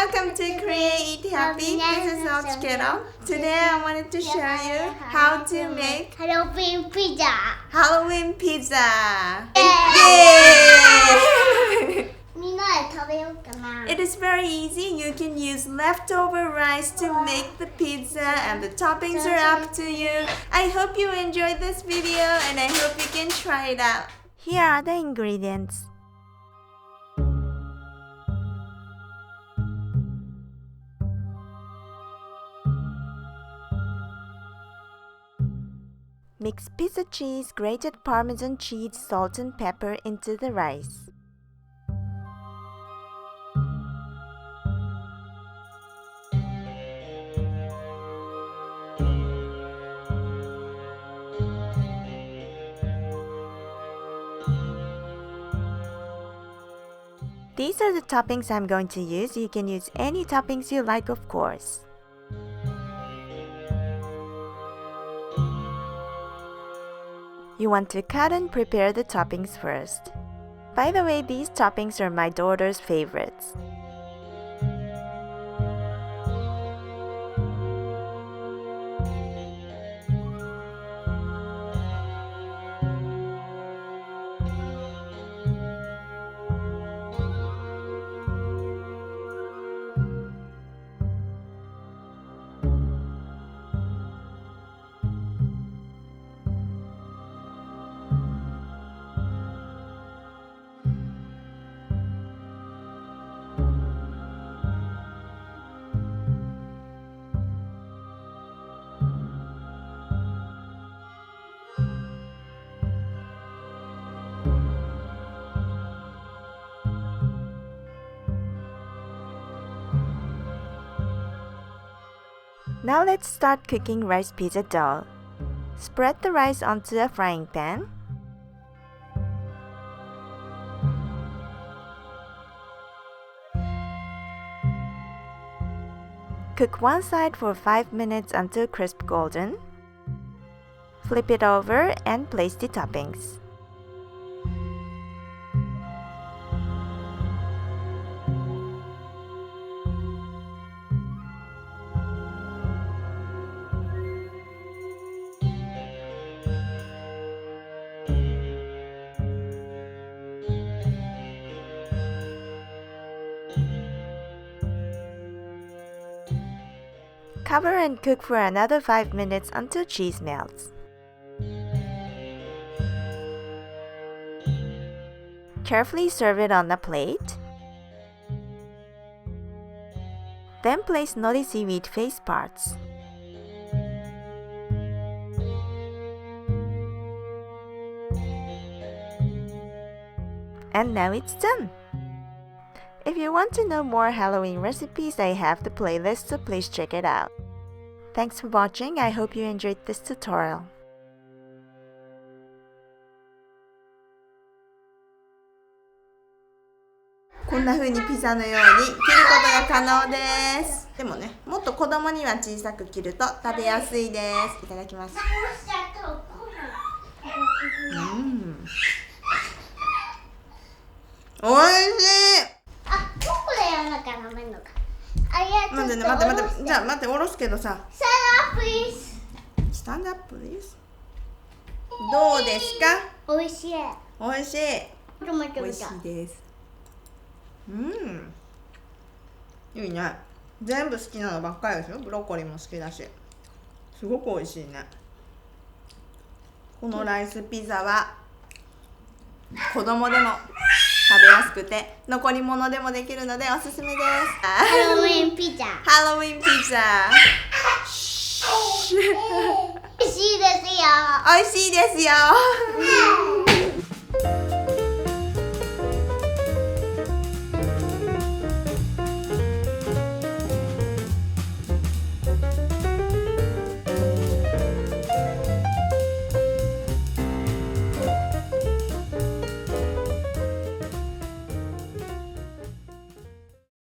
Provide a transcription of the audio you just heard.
welcome to Create Eat Happy. This is OCHIKERON. Today I wanted to show you how to make Halloween pizza. Halloween pizza. Yay! It is very easy. You can use leftover rice to make the pizza and the toppings are up to you. I hope you enjoyed this video and I hope you can try it out. Here are the ingredients. Mix pizza cheese, grated parmesan cheese, salt and pepper into the rice. These are the toppings I'm going to use. You can use any toppings you like, of course. You want to cut and prepare the toppings first. By the way, these toppings are my daughter's favorites. Now let's start cooking rice pizza dough. Spread the rice onto a frying pan. Cook one side for 5 minutes until crisp golden. Flip it over and place the toppings. Cover and cook for another 5 minutes until cheese melts. Carefully serve it on a plate. Then place Nori seaweed face parts. And now it's done! If you want to know more Halloween recipes, I have the playlist, so please check it out. Thanks for watching. I hope you enjoyed this tutorial. こんな風にピザのように切ることが可能です。でもね、もっと子供には小さく切ると食べやすいです。いただきます。おいしい。あ、どこでやらなきゃダメのか。待ってね、待って。じゃあ待って、おろすけどさ。Stand up, please. どうですか？おいしい。おいしい。おいしいです。いいね。全部好きなのばっかりですよ。ブロッコリーも好きだし。すごくおいしいね。このライスピザは子供でも食べやすくて残り物でもできるのでおすすめです。ハロウィンピザ。ハロウィンピザ。美味しいですよ。美味しいですよ。